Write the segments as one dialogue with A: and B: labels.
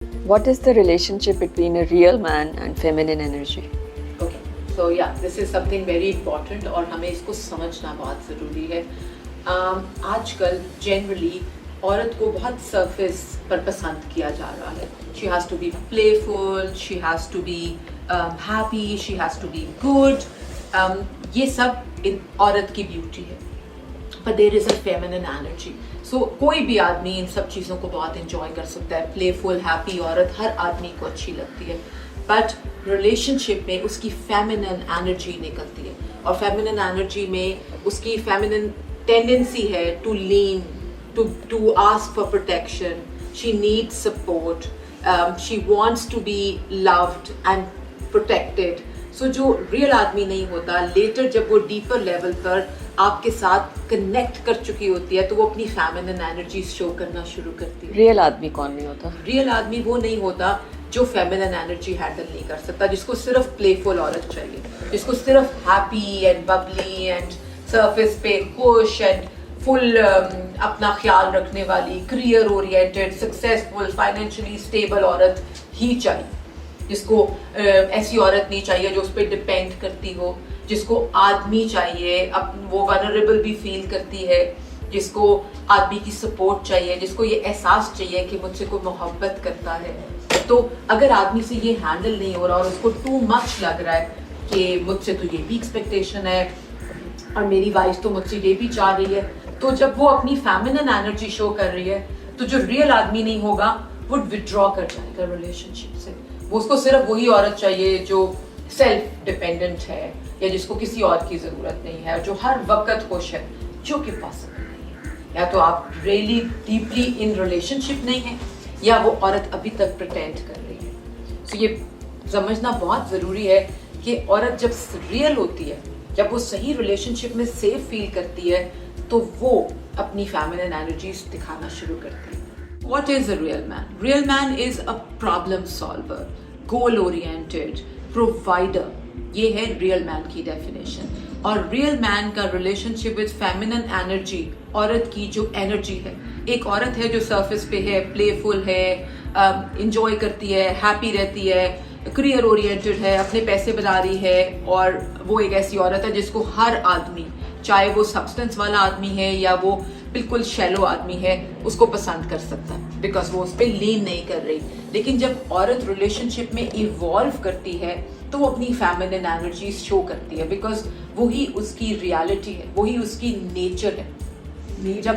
A: What is the relationship between a real man and feminine energy?
B: Okay, so yeah, this is something very important اور ہمیں اس کو سمجھنا بہت ضروری ہے. آج کل جنرلی عورت کو بہت سرفیس پر پسند کیا جا رہا ہے. She has to be playful, she has to be happy, she has to be good. یہ سب عورت کی بیوٹی ہے. But there is a feminine energy. So کوئی بھی آدمی ان سب چیزوں کو بہت انجوائے کر سکتا ہے. پلیفل ہیپی عورت ہر آدمی کو اچھی لگتی ہے. بٹ ریلیشن شپ میں اس کی فیمنن انرجی نکلتی ہے, اور فیمنن انرجی میں اس کی فیمنن ٹینڈنسی ہے to lean, to ask for protection. She need support, she wants to be loved and protected. So جو ریئل آدمی نہیں ہوتا, لیٹر جب وہ ڈیپر لیول پر آپ کے ساتھ کنیکٹ کر چکی ہوتی ہے تو وہ اپنی فیمنن انرجی شو کرنا شروع کرتی ہے.
A: ریئل آدمی کون نہیں ہوتا؟
B: ریئل آدمی وہ نہیں ہوتا جو فیمنن انرجی ہینڈل نہیں کر سکتا, جس کو صرف پلے فل عورت چاہیے, جس کو صرف ہیپی اینڈ ببلی اینڈ سرفیس پہ خوش اینڈ فل اپنا خیال رکھنے والی, career oriented, successful, financially stable عورت ہی چاہیے. جس کو ایسی عورت نہیں چاہیے جو اس پہ ڈپینڈ کرتی ہو, جس کو آدمی چاہیے, وہ ونریبل بھی فیل کرتی ہے, جس کو آدمی کی سپورٹ چاہیے, جس کو یہ احساس چاہیے کہ مجھ سے کوئی محبت کرتا ہے. تو اگر آدمی سے یہ ہینڈل نہیں ہو رہا اور اس کو ٹو مچ لگ رہا ہے کہ مجھ سے تو یہ بھی ایکسپیکٹیشن ہے اور میری وائف تو مجھ سے یہ بھی چاہ رہی ہے, تو جب وہ اپنی فیمنن انرجی شو کر رہی ہے تو جو ریئل آدمی نہیں ہوگا وہ ودرا کر جائے گا ریلیشن شپ سے. وہ اس کو صرف وہی عورت چاہیے جو سیلف ڈپینڈنٹ ہے, یا جس کو کسی اور کی ضرورت نہیں ہے, جو ہر وقت خوش ہے, جو کہ پاسبل نہیں ہے. یا تو آپ ریئلی ڈیپلی ان ریلیشن شپ نہیں ہیں, یا وہ عورت ابھی تک پریٹینڈ کر رہی ہے. سو یہ سمجھنا بہت ضروری ہے کہ عورت جب ریئل ہوتی ہے, جب وہ صحیح ریلیشن شپ میں سیف فیل کرتی ہے, تو وہ اپنی فیمنن انرجیز دکھانا شروع کرتی ہے. What is a real man? Real man is a problem solver, goal oriented, provider. یہ ہے ریئل مین کی ڈیفینیشن. اور ریئل مین کا relation ship with feminine energy, عورت کی جو انرجی ہے, ایک عورت ہے جو سرفیس پہ ہے, پلے فل ہے, انجوائے کرتی ہے, ہیپی رہتی ہے, کریئر اورینٹیڈ ہے, اپنے پیسے بنا رہی ہے, اور وہ ایک ایسی عورت ہے جس کو ہر آدمی, چاہے وہ سبسٹنس والا آدمی ہے یا وہ بالکل شیلو آدمی ہے, اس کو پسند کر سکتا ہے, بیکاز وہ اس پہ لین نہیں کر رہی. لیکن جب عورت ریلیشن شپ میں ایوالو کرتی ہے تو وہ اپنی فیمنن انرجیز شو کرتی ہے, بیکاز وہی اس کی ریالٹی ہے, وہی اس کی نیچر ہے, جب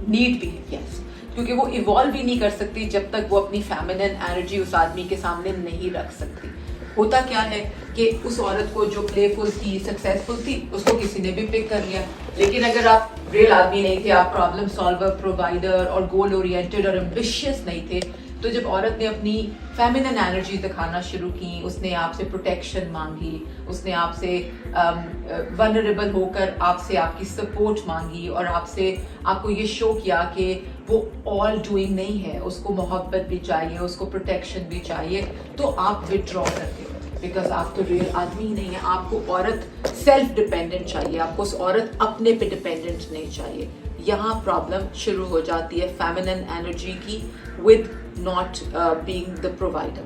B: نیڈ بھی ہے. یس, کیونکہ وہ ایوالو بھی نہیں کر سکتی جب تک وہ اپنی فیمنن انرجی اس آدمی کے سامنے نہیں رکھ سکتی. ہوتا کیا ہے کہ اس عورت کو جو پلے فل تھی, سکسیزفل تھی, اس کو کسی نے بھی پک کر لیا. لیکن اگر آپ ریئل آدمی نہیں تھے, آپ پرابلم سالور, پرووائڈر اور گول اورینٹیڈ اور ایمبیشیس نہیں تھے, تو جب عورت نے اپنی فیمنن انرجی دکھانا شروع کی, اس نے آپ سے پروٹیکشن مانگی, اس نے آپ سے ونریبل ہو کر آپ سے آپ کی سپورٹ مانگی, اور آپ کو یہ شو کیا کہ وہ آل ڈوئنگ نہیں ہے, اس کو محبت بھی چاہیے, اس کو پروٹیکشن بھی چاہیے, تو آپ ودرا کرتے ہو, بیکاز آپ تو ریئل آدمی ہی نہیں ہے. آپ کو عورت سیلف ڈپینڈنٹ چاہیے, آپ کو اس عورت اپنے پہ ڈپینڈنٹ نہیں چاہیے. یہاں پرابلم شروع ہو جاتی ہے فیمنن انرجی کی, with not being the provider.